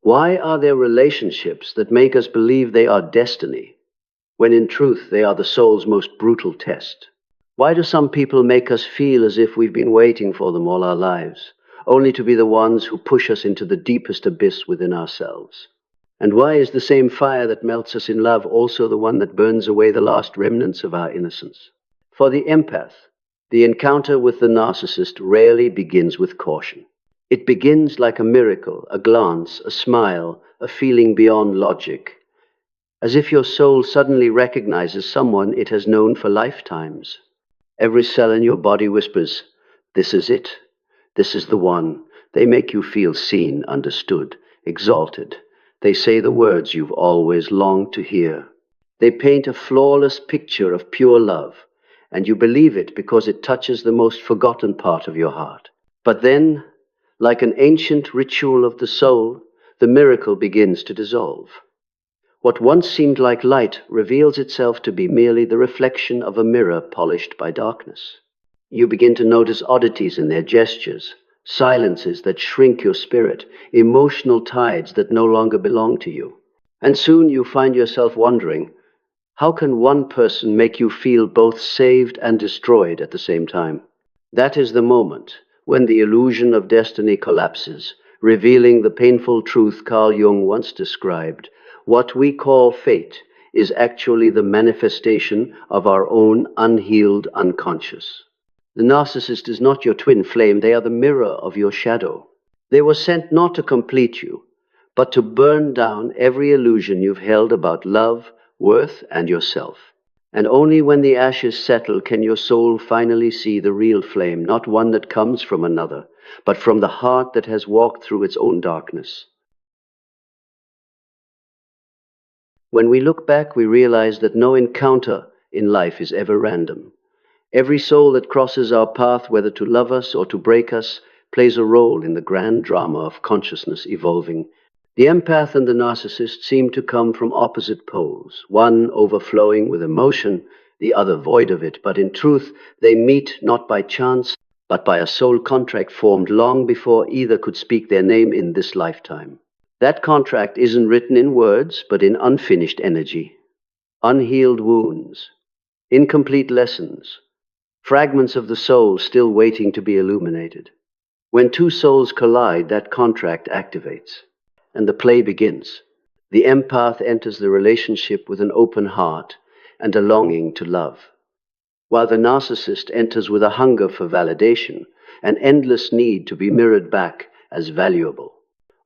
Why are there relationships that make us believe they are destiny, when in truth they are the soul's most brutal test? Why do some people make us feel as if we've been waiting for them all our lives, only to be the ones who push us into the deepest abyss within ourselves? And why is the same fire that melts us in love also the one that burns away the last remnants of our innocence? For the empath, the encounter with the narcissist rarely begins with caution. It begins like a miracle, a glance, a smile, a feeling beyond logic, as if your soul suddenly recognizes someone it has known for lifetimes. Every cell in your body whispers, "This is it. This is the one." They make you feel seen, understood, exalted. They say the words you've always longed to hear. They paint a flawless picture of pure love, and you believe it because it touches the most forgotten part of your heart. But then, like an ancient ritual of the soul, the miracle begins to dissolve. What once seemed like light reveals itself to be merely the reflection of a mirror polished by darkness. You begin to notice oddities in their gestures, silences that shrink your spirit, emotional tides that no longer belong to you. And soon you find yourself wondering, how can one person make you feel both saved and destroyed at the same time? That is the moment when the illusion of destiny collapses, revealing the painful truth Carl Jung once described. What we call fate is actually the manifestation of our own unhealed unconscious. The narcissist is not your twin flame, they are the mirror of your shadow. They were sent not to complete you, but to burn down every illusion you've held about love, worth, and yourself. And only when the ashes settle can your soul finally see the real flame, not one that comes from another, but from the heart that has walked through its own darkness. When we look back, we realize that no encounter in life is ever random. Every soul that crosses our path, whether to love us or to break us, plays a role in the grand drama of consciousness evolving. The empath and the narcissist seem to come from opposite poles, one overflowing with emotion, the other void of it, but in truth they meet not by chance, but by a soul contract formed long before either could speak their name in this lifetime. That contract isn't written in words, but in unfinished energy, unhealed wounds, incomplete lessons, fragments of the soul still waiting to be illuminated. When two souls collide, that contract activates, and the play begins. The empath enters the relationship with an open heart and a longing to love, while the narcissist enters with a hunger for validation, an endless need to be mirrored back as valuable.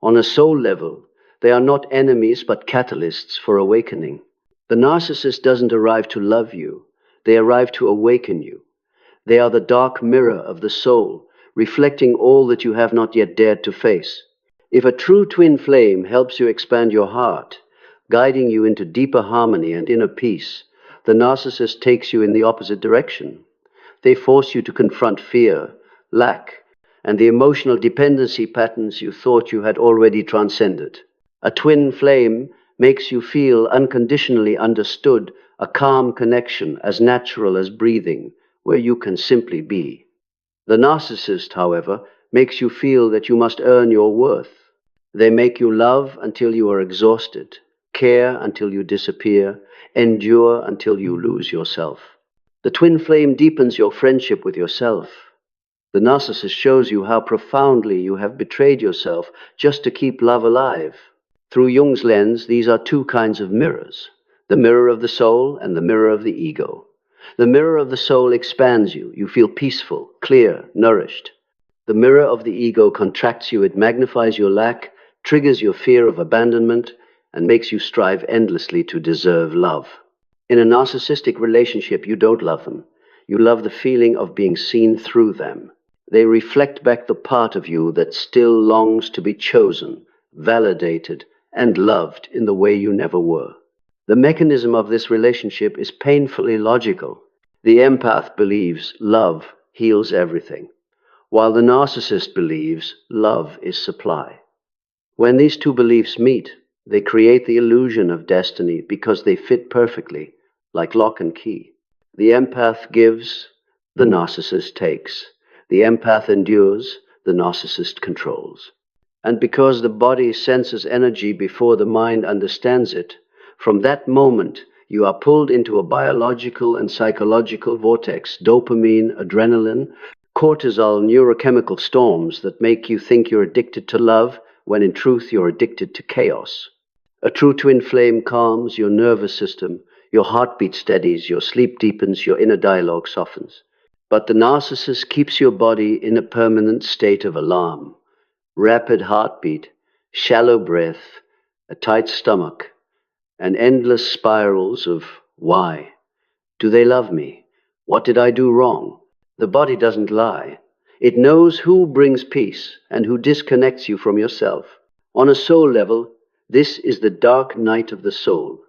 On a soul level, they are not enemies but catalysts for awakening. The narcissist doesn't arrive to love you, they arrive to awaken you. They are the dark mirror of the soul, reflecting all that you have not yet dared to face. If a true twin flame helps you expand your heart, guiding you into deeper harmony and inner peace, the narcissist takes you in the opposite direction. They force you to confront fear, lack, and the emotional dependency patterns you thought you had already transcended. A twin flame makes you feel unconditionally understood, a calm connection as natural as breathing, where you can simply be. The narcissist, however, makes you feel that you must earn your worth. They make you love until you are exhausted, care until you disappear, endure until you lose yourself. The twin flame deepens your friendship with yourself. The narcissist shows you how profoundly you have betrayed yourself just to keep love alive. Through Jung's lens, these are two kinds of mirrors, the mirror of the soul and the mirror of the ego. The mirror of the soul expands you. You feel peaceful, clear, nourished. The mirror of the ego contracts you. It magnifies your lack, triggers your fear of abandonment, and makes you strive endlessly to deserve love. In a narcissistic relationship, you don't love them. You love the feeling of being seen through them. They reflect back the part of you that still longs to be chosen, validated, and loved in the way you never were. The mechanism of this relationship is painfully logical. The empath believes love heals everything, while the narcissist believes love is supply. When these two beliefs meet, they create the illusion of destiny because they fit perfectly, like lock and key. The empath gives, the narcissist takes. The empath endures, the narcissist controls. And because the body senses energy before the mind understands it, from that moment you are pulled into a biological and psychological vortex, dopamine, adrenaline, cortisol, neurochemical storms that make you think you're addicted to love when in truth you're addicted to chaos. A true twin flame calms your nervous system, your heartbeat steadies, your sleep deepens, your inner dialogue softens. But the narcissist keeps your body in a permanent state of alarm. Rapid heartbeat, shallow breath, a tight stomach, and endless spirals of why. Do they love me? What did I do wrong? The body doesn't lie. It knows who brings peace and who disconnects you from yourself. On a soul level, this is the dark night of the soul,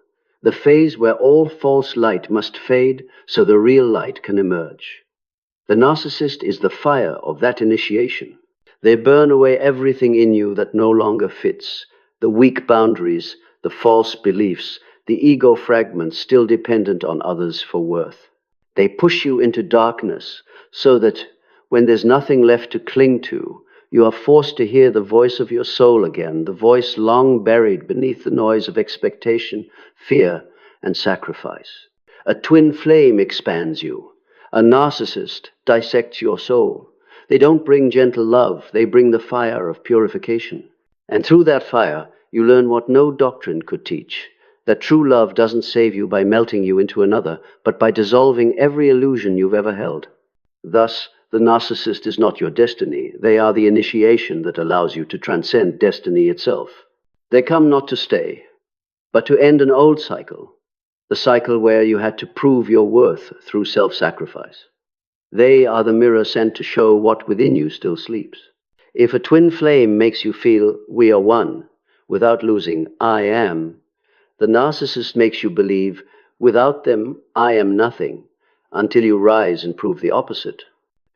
the phase where all false light must fade so the real light can emerge. The narcissist is the fire of that initiation. They burn away everything in you that no longer fits, the weak boundaries, the false beliefs, the ego fragments still dependent on others for worth. They push you into darkness so that when there's nothing left to cling to, you are forced to hear the voice of your soul again, the voice long buried beneath the noise of expectation, fear, and sacrifice. A twin flame expands you. A narcissist dissects your soul. They don't bring gentle love, they bring the fire of purification. And through that fire, you learn what no doctrine could teach, that true love doesn't save you by melting you into another, but by dissolving every illusion you've ever held. Thus, the narcissist is not your destiny. They are the initiation that allows you to transcend destiny itself. They come not to stay, but to end an old cycle, the cycle where you had to prove your worth through self-sacrifice. They are the mirror sent to show what within you still sleeps. If a twin flame makes you feel we are one, without losing I am, the narcissist makes you believe without them I am nothing, until you rise and prove the opposite.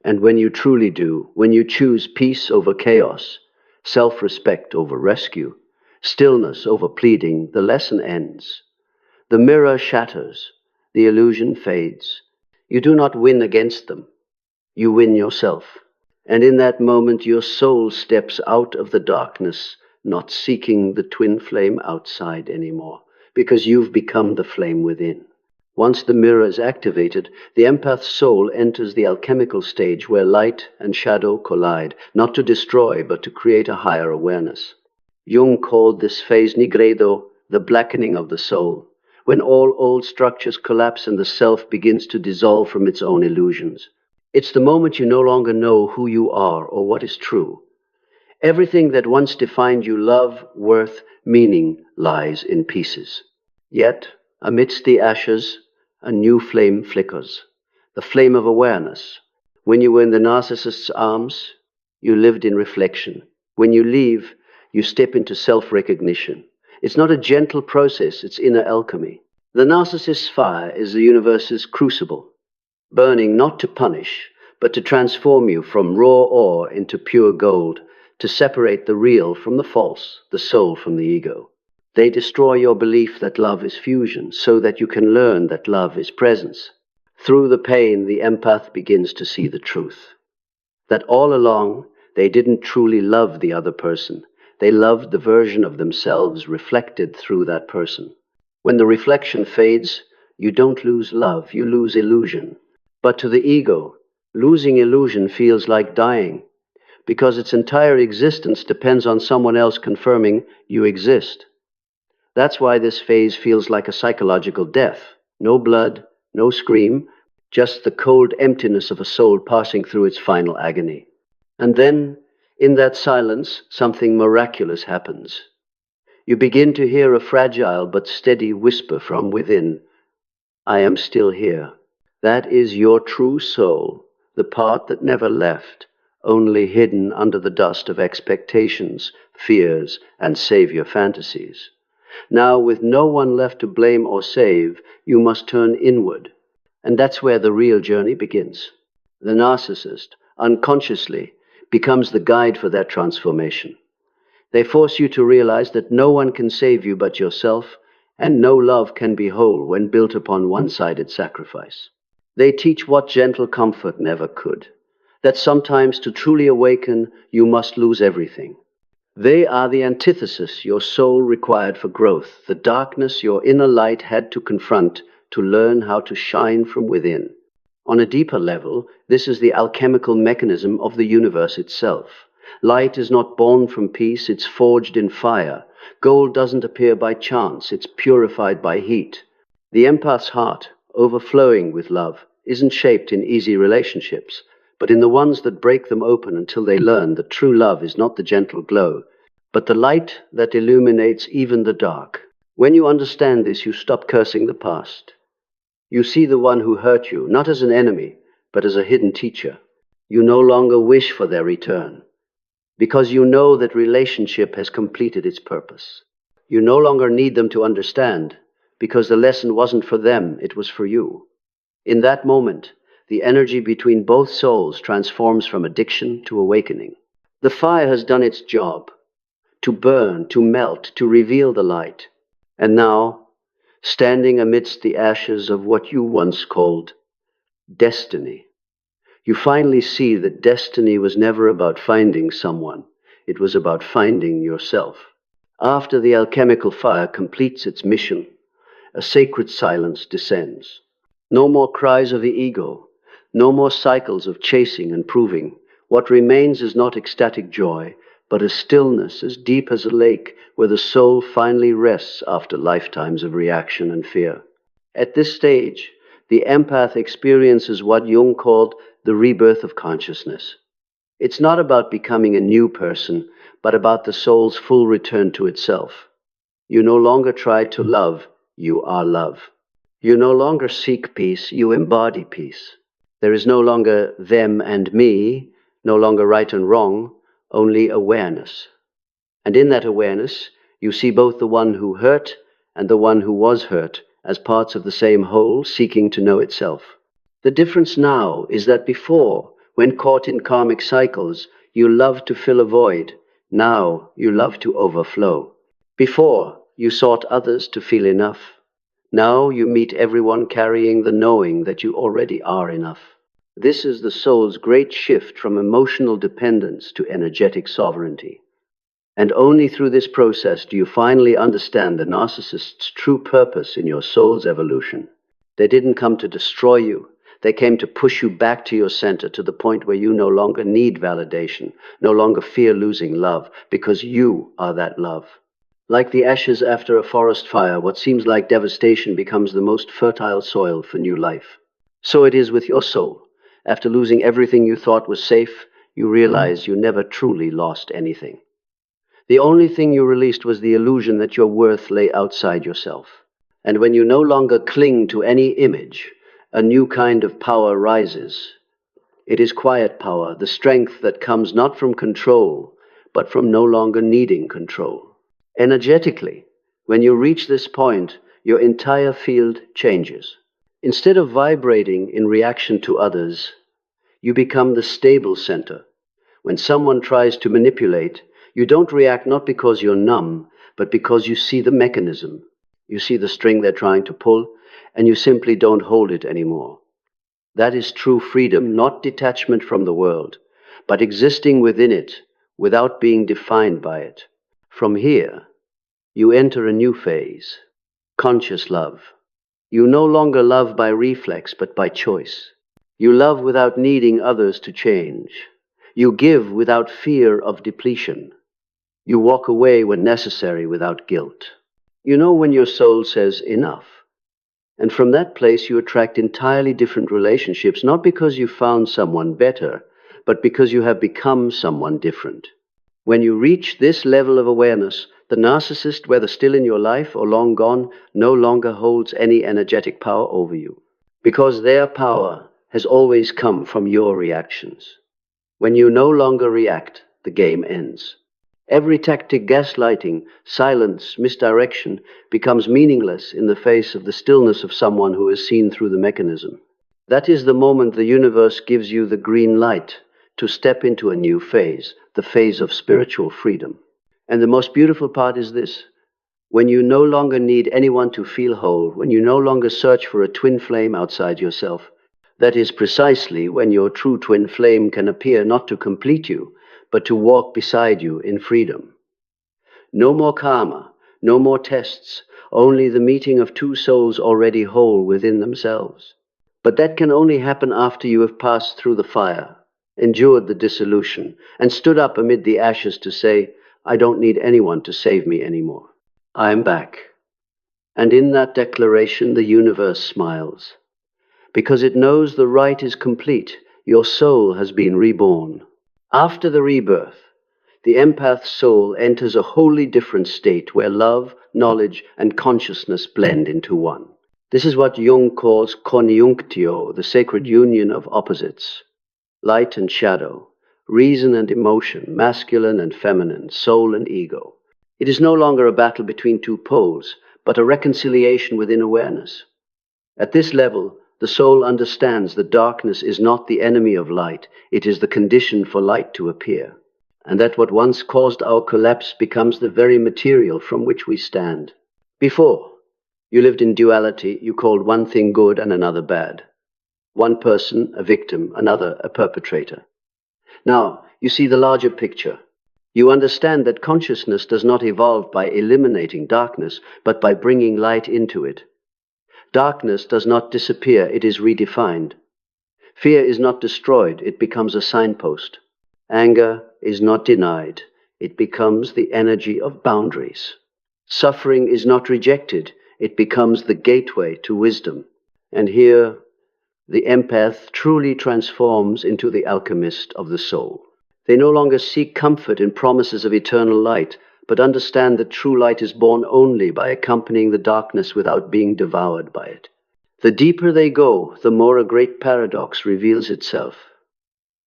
And when you truly do, when you choose peace over chaos, self-respect over rescue, stillness over pleading, the lesson ends. The mirror shatters, the illusion fades. You do not win against them, you win yourself. And in that moment your soul steps out of the darkness, not seeking the twin flame outside anymore, because you've become the flame within. Once the mirror is activated, the empath's soul enters the alchemical stage where light and shadow collide, not to destroy, but to create a higher awareness. Jung called this phase nigredo, the blackening of the soul, when all old structures collapse and the self begins to dissolve from its own illusions. It's the moment you no longer know who you are or what is true. Everything that once defined you, love, worth, meaning, lies in pieces. Yet, amidst the ashes, a new flame flickers, the flame of awareness. When you were in the narcissist's arms, you lived in reflection. When you leave, you step into self-recognition. It's not a gentle process, it's inner alchemy. The narcissist's fire is the universe's crucible, burning not to punish, but to transform you from raw ore into pure gold, to separate the real from the false, the soul from the ego. They destroy your belief that love is fusion, so that you can learn that love is presence. Through the pain, the empath begins to see the truth. That all along, they didn't truly love the other person. They loved the version of themselves reflected through that person. When the reflection fades, you don't lose love, you lose illusion. But to the ego, losing illusion feels like dying, because its entire existence depends on someone else confirming you exist. That's why this phase feels like a psychological death. No blood, no scream, just the cold emptiness of a soul passing through its final agony. And then, in that silence, something miraculous happens. You begin to hear a fragile but steady whisper from within. I am still here. That is your true soul, the part that never left, only hidden under the dust of expectations, fears, and savior fantasies. Now, with no one left to blame or save, you must turn inward. And that's where the real journey begins. The narcissist, unconsciously, becomes the guide for that transformation. They force you to realize that no one can save you but yourself, and no love can be whole when built upon one-sided sacrifice. They teach what gentle comfort never could, that sometimes to truly awaken, you must lose everything. They are the antithesis your soul required for growth, the darkness your inner light had to confront to learn how to shine from within. On a deeper level, this is the alchemical mechanism of the universe itself. Light is not born from peace, it's forged in fire. Gold doesn't appear by chance, it's purified by heat. The empath's heart, overflowing with love, isn't shaped in easy relationships, but in the ones that break them open until they learn that true love is not the gentle glow, but the light that illuminates even the dark. When you understand this, you stop cursing the past. You see the one who hurt you, not as an enemy, but as a hidden teacher. You no longer wish for their return, because you know that relationship has completed its purpose. You no longer need them to understand, because the lesson wasn't for them, it was for you. In that moment, the energy between both souls transforms from addiction to awakening. The fire has done its job, to burn, to melt, to reveal the light. And now, standing amidst the ashes of what you once called destiny, you finally see that destiny was never about finding someone. It was about finding yourself. After the alchemical fire completes its mission, a sacred silence descends. No more cries of the ego, no more cycles of chasing and proving. What remains is not ecstatic joy, but a stillness as deep as a lake where the soul finally rests after lifetimes of reaction and fear. At this stage, the empath experiences what Jung called the rebirth of consciousness. It's not about becoming a new person, but about the soul's full return to itself. You no longer try to love, you are love. You no longer seek peace, you embody peace. There is no longer them and me, no longer right and wrong, only awareness. And in that awareness, you see both the one who hurt and the one who was hurt as parts of the same whole seeking to know itself. The difference now is that before, when caught in karmic cycles, you loved to fill a void. Now you love to overflow. Before, you sought others to feel enough. Now you meet everyone carrying the knowing that you already are enough. This is the soul's great shift from emotional dependence to energetic sovereignty. And only through this process do you finally understand the narcissist's true purpose in your soul's evolution. They didn't come to destroy you. They came to push you back to your center, to the point where you no longer need validation, no longer fear losing love, because you are that love. Like the ashes after a forest fire, what seems like devastation becomes the most fertile soil for new life. So it is with your soul. After losing everything you thought was safe, you realize you never truly lost anything. The only thing you released was the illusion that your worth lay outside yourself. And when you no longer cling to any image, a new kind of power rises. It is quiet power, the strength that comes not from control, but from no longer needing control. Energetically, when you reach this point, your entire field changes. Instead of vibrating in reaction to others, you become the stable center. When someone tries to manipulate, you don't react not because you're numb, but because you see the mechanism. You see the string they're trying to pull, and you simply don't hold it anymore. That is true freedom, not detachment from the world, but existing within it without being defined by it. From here, you enter a new phase, conscious love. You no longer love by reflex, but by choice. You love without needing others to change. You give without fear of depletion. You walk away when necessary without guilt. You know when your soul says enough. And from that place you attract entirely different relationships, not because you found someone better, but because you have become someone different. When you reach this level of awareness, the narcissist, whether still in your life or long gone, no longer holds any energetic power over you, because their power has always come from your reactions. When you no longer react, the game ends. Every tactic, gaslighting, silence, misdirection becomes meaningless in the face of the stillness of someone who has seen through the mechanism. That is the moment the universe gives you the green light to step into a new phase, the phase of spiritual freedom. And the most beautiful part is this: when you no longer need anyone to feel whole, when you no longer search for a twin flame outside yourself, that is precisely when your true twin flame can appear not to complete you, but to walk beside you in freedom. No more karma, no more tests, only the meeting of two souls already whole within themselves. But that can only happen after you have passed through the fire, endured the dissolution, and stood up amid the ashes to say, I don't need anyone to save me anymore. I'm back. And in that declaration, the universe smiles, because it knows the rite is complete. Your soul has been reborn. After the rebirth, the empath soul enters a wholly different state where love, knowledge, and consciousness blend into one. This is what Jung calls conjunctio, the sacred union of opposites. Light and shadow, reason and emotion, masculine and feminine, soul and ego. It is no longer a battle between two poles, but a reconciliation within awareness. At this level, the soul understands that darkness is not the enemy of light, it is the condition for light to appear, and that what once caused our collapse becomes the very material from which we stand. Before, you lived in duality, you called one thing good and another bad. One person a victim, another a perpetrator. Now, you see the larger picture. You understand that consciousness does not evolve by eliminating darkness, but by bringing light into it. Darkness does not disappear, it is redefined. Fear is not destroyed, it becomes a signpost. Anger is not denied, it becomes the energy of boundaries. Suffering is not rejected, it becomes the gateway to wisdom. And here, the empath truly transforms into the alchemist of the soul. They no longer seek comfort in promises of eternal light, but understand that true light is born only by accompanying the darkness without being devoured by it. The deeper they go, the more a great paradox reveals itself.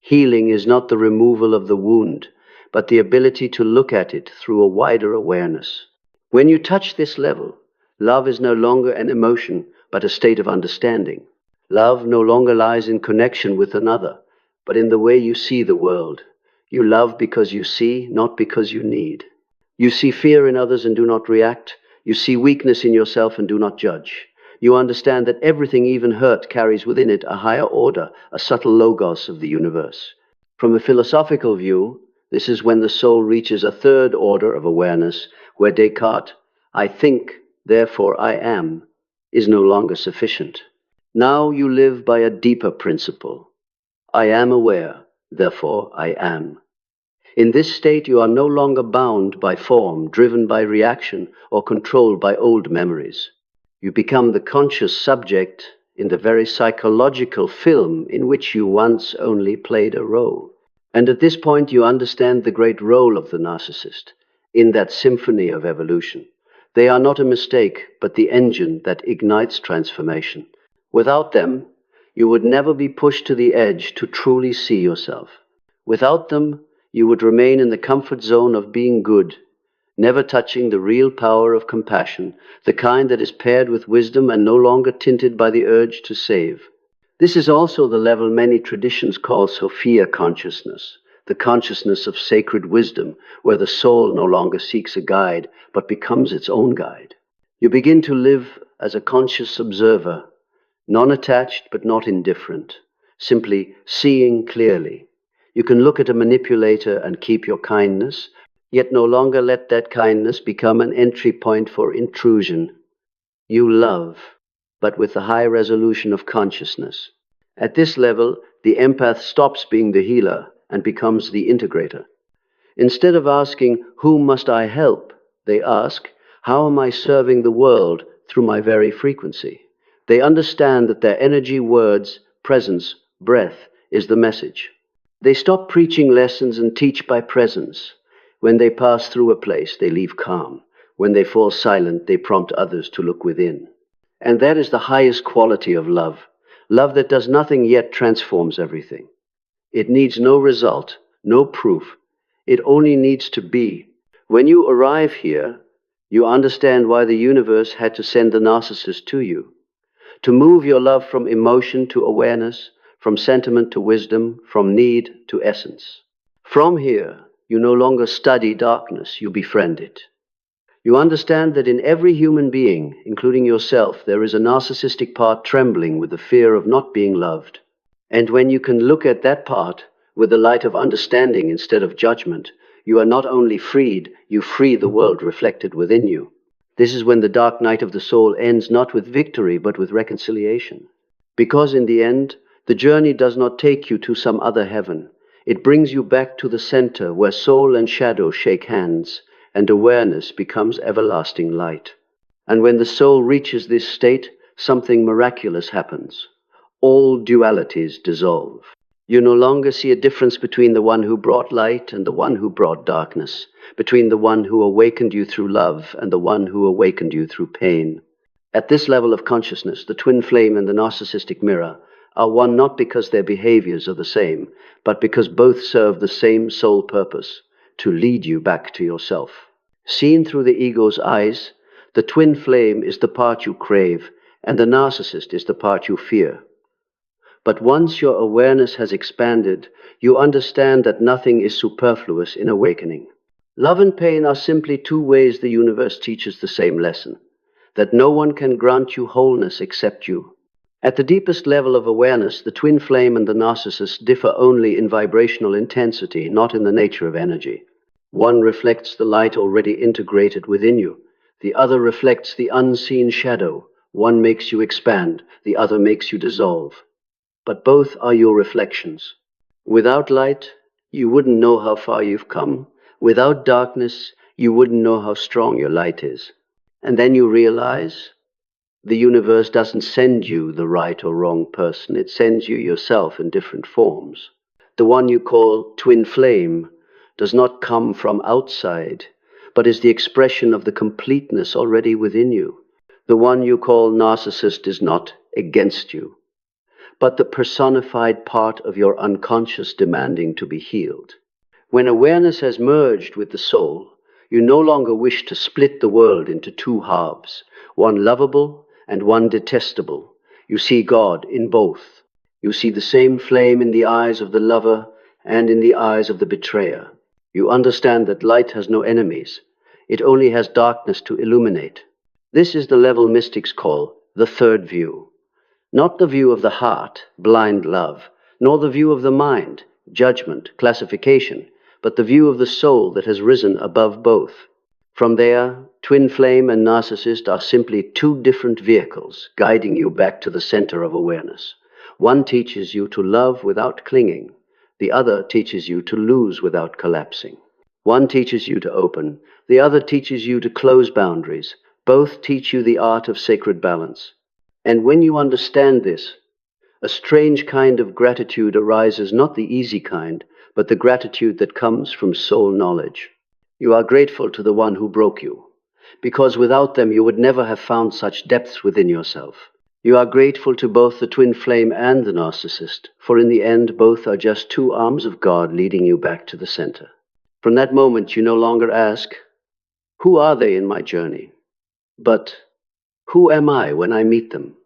Healing is not the removal of the wound, but the ability to look at it through a wider awareness. When you touch this level, love is no longer an emotion, but a state of understanding. Love no longer lies in connection with another, but in the way you see the world. You love because you see, not because you need. You see fear in others and do not react. You see weakness in yourself and do not judge. You understand that everything, even hurt, carries within it a higher order, a subtle logos of the universe. From a philosophical view, this is when the soul reaches a third order of awareness, where Descartes' I think, therefore I am, is no longer sufficient. Now you live by a deeper principle. I am aware, therefore I am. In this state you are no longer bound by form, driven by reaction, or controlled by old memories. You become the conscious subject in the very psychological film in which you once only played a role. And at this point you understand the great role of the narcissist in that symphony of evolution. They are not a mistake, but the engine that ignites transformation. Without them, you would never be pushed to the edge to truly see yourself. Without them, you would remain in the comfort zone of being good, never touching the real power of compassion, the kind that is paired with wisdom and no longer tinted by the urge to save. This is also the level many traditions call Sophia consciousness, the consciousness of sacred wisdom, where the soul no longer seeks a guide, but becomes its own guide. You begin to live as a conscious observer, non-attached but not indifferent, simply seeing clearly. You can look at a manipulator and keep your kindness, yet no longer let that kindness become an entry point for intrusion. You love, but with the high resolution of consciousness. At this level, the empath stops being the healer and becomes the integrator. Instead of asking, whom must I help? They ask, how am I serving the world through my very frequency? They understand that their energy, words, presence, breath is the message. They stop preaching lessons and teach by presence. When they pass through a place, they leave calm. When they fall silent, they prompt others to look within. And that is the highest quality of love. Love that does nothing yet transforms everything. It needs no result, no proof. It only needs to be. When you arrive here, you understand why the universe had to send the narcissist to you. To move your love from emotion to awareness, from sentiment to wisdom, from need to essence. From here, you no longer study darkness, you befriend it. You understand that in every human being, including yourself, there is a narcissistic part trembling with the fear of not being loved. And when you can look at that part with the light of understanding instead of judgment, You are not only freed, you free the world reflected within you. This is when the dark night of the soul ends not with victory, but with reconciliation. Because in the end, the journey does not take you to some other heaven. It brings you back to the center where soul and shadow shake hands, and awareness becomes everlasting light. And when the soul reaches this state, something miraculous happens. All dualities dissolve. You no longer see a difference between the one who brought light and the one who brought darkness, between the one who awakened you through love and the one who awakened you through pain. At this level of consciousness, the twin flame and the narcissistic mirror are one not because their behaviors are the same, but because both serve the same sole purpose, to lead you back to yourself. Seen through the ego's eyes, the twin flame is the part you crave, and the narcissist is the part you fear. But once your awareness has expanded, you understand that nothing is superfluous in awakening. Love and pain are simply two ways the universe teaches the same lesson, that no one can grant you wholeness except you. At the deepest level of awareness, the twin flame and the narcissist differ only in vibrational intensity, not in the nature of energy. One reflects the light already integrated within you. The other reflects the unseen shadow. One makes you expand, the other makes you dissolve. But both are your reflections. Without light, you wouldn't know how far you've come. Without darkness, you wouldn't know how strong your light is. And then you realize the universe doesn't send you the right or wrong person. It sends you yourself in different forms. The one you call twin flame does not come from outside, but is the expression of the completeness already within you. The one you call narcissist is not against you, but the personified part of your unconscious demanding to be healed. When awareness has merged with the soul, you no longer wish to split the world into two halves, one lovable and one detestable. You see God in both. You see the same flame in the eyes of the lover and in the eyes of the betrayer. You understand that light has no enemies. It only has darkness to illuminate. This is the level mystics call the third view. Not the view of the heart, blind love, nor the view of the mind, judgment, classification, but the view of the soul that has risen above both. From there, twin flame and narcissist are simply two different vehicles guiding you back to the center of awareness. One teaches you to love without clinging. The other teaches you to lose without collapsing. One teaches you to open. The other teaches you to close boundaries. Both teach you the art of sacred balance. And when you understand this, a strange kind of gratitude arises, not the easy kind, but the gratitude that comes from soul knowledge. You are grateful to the one who broke you, because without them you would never have found such depths within yourself. You are grateful to both the twin flame and the narcissist, for in the end both are just two arms of God leading you back to the center. From that moment you no longer ask, who are they in my journey? But who am I when I meet them?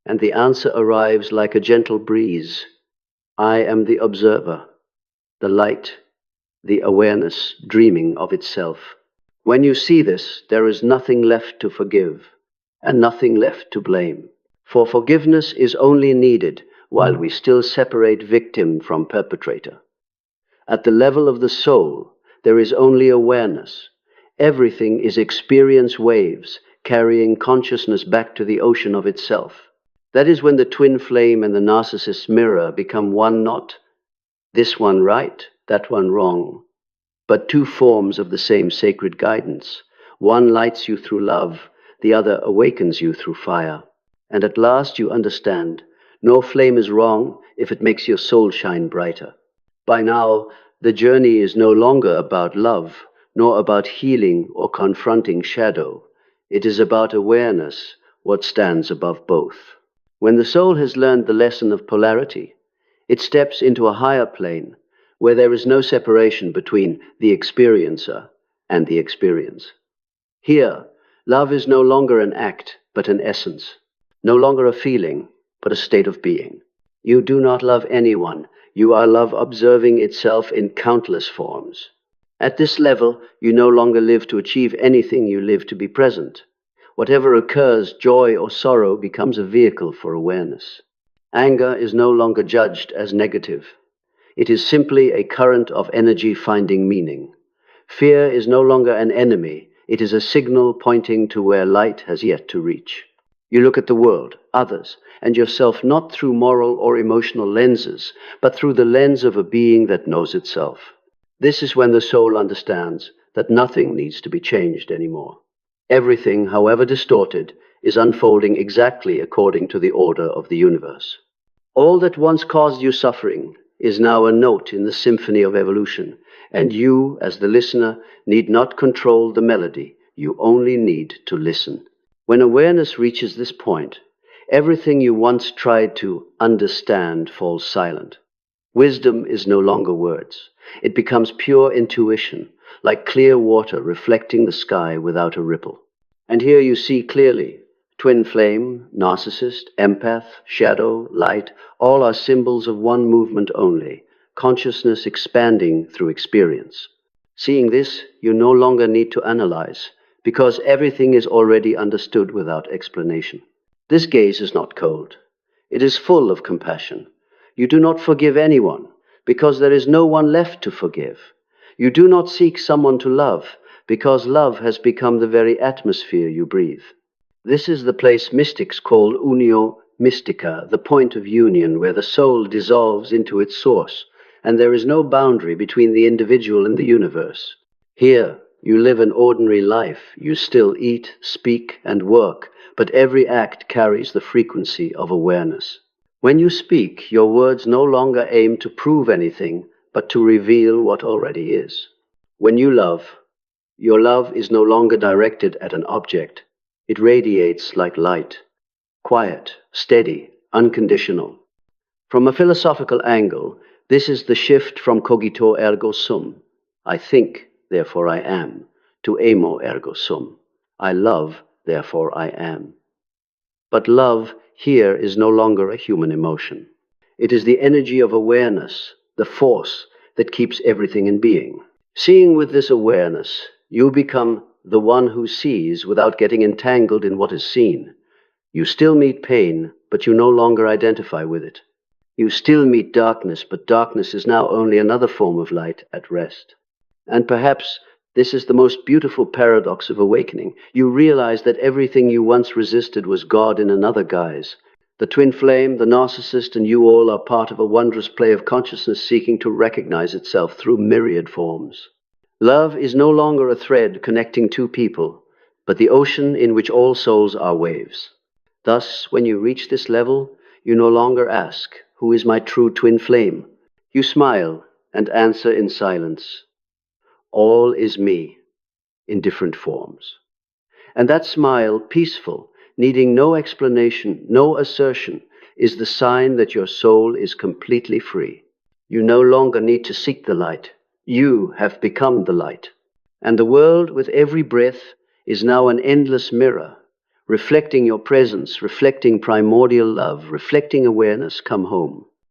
And the answer arrives like a gentle breeze. I am the observer, the light, the awareness dreaming of itself. When you see this, there is nothing left to forgive and nothing left to blame. For forgiveness is only needed while we still separate victim from perpetrator. At the level of the soul, there is only awareness. Everything is experience waves, carrying consciousness back to the ocean of itself. That is when the twin flame and the narcissist's mirror become one not, this one right, that one wrong, but two forms of the same sacred guidance. One lights you through love, the other awakens you through fire. And at last you understand, no flame is wrong if it makes your soul shine brighter. By now, the journey is no longer about love, nor about healing or confronting shadow. It is about awareness, what stands above both. When the soul has learned the lesson of polarity, it steps into a higher plane where there is no separation between the experiencer and the experience. Here, love is no longer an act, but an essence. No longer a feeling, but a state of being. You do not love anyone. You are love observing itself in countless forms. At this level, you no longer live to achieve anything, you live to be present. Whatever occurs, joy or sorrow, becomes a vehicle for awareness. Anger is no longer judged as negative. It is simply a current of energy finding meaning. Fear is no longer an enemy. It is a signal pointing to where light has yet to reach. You look at the world, others, and yourself not through moral or emotional lenses, but through the lens of a being that knows itself. This is when the soul understands that nothing needs to be changed anymore. Everything, however distorted, is unfolding exactly according to the order of the universe. All that once caused you suffering is now a note in the symphony of evolution, and you, as the listener, need not control the melody. You only need to listen. When awareness reaches this point, everything you once tried to understand falls silent. Wisdom is no longer words. It becomes pure intuition, like clear water reflecting the sky without a ripple. And here you see clearly: twin flame, narcissist, empath, shadow, light, all are symbols of one movement only, consciousness expanding through experience. Seeing this, you no longer need to analyze, because everything is already understood without explanation. This gaze is not cold. It is full of compassion. You do not forgive anyone, because there is no one left to forgive. You do not seek someone to love, because love has become the very atmosphere you breathe. This is the place mystics call unio mystica, the point of union where the soul dissolves into its source, and there is no boundary between the individual and the universe. Here, you live an ordinary life. You still eat, speak, and work, but every act carries the frequency of awareness. When you speak, your words no longer aim to prove anything, but to reveal what already is. When you love, your love is no longer directed at an object. It radiates like light, quiet, steady, unconditional. From a philosophical angle, this is the shift from cogito ergo sum, I think, therefore I am, to amo ergo sum, I love, therefore I am. But love here is no longer a human emotion. It is the energy of awareness, the force that keeps everything in being. Seeing with this awareness, you become the one who sees without getting entangled in what is seen. You still meet pain, but you no longer identify with it. You still meet darkness, but darkness is now only another form of light at rest. And perhaps this is the most beautiful paradox of awakening. You realize that everything you once resisted was God in another guise. The twin flame, the narcissist, and you all are part of a wondrous play of consciousness seeking to recognize itself through myriad forms. Love is no longer a thread connecting two people, but the ocean in which all souls are waves. Thus, when you reach this level, you no longer ask, "Who is my true twin flame?" You smile and answer in silence, "All is me," in different forms. And that smile, peaceful, needing no explanation, no assertion, is the sign that your soul is completely free. You no longer need to seek the light. You have become the light. And the world, with every breath, is now an endless mirror, reflecting your presence, reflecting primordial love, reflecting awareness come home.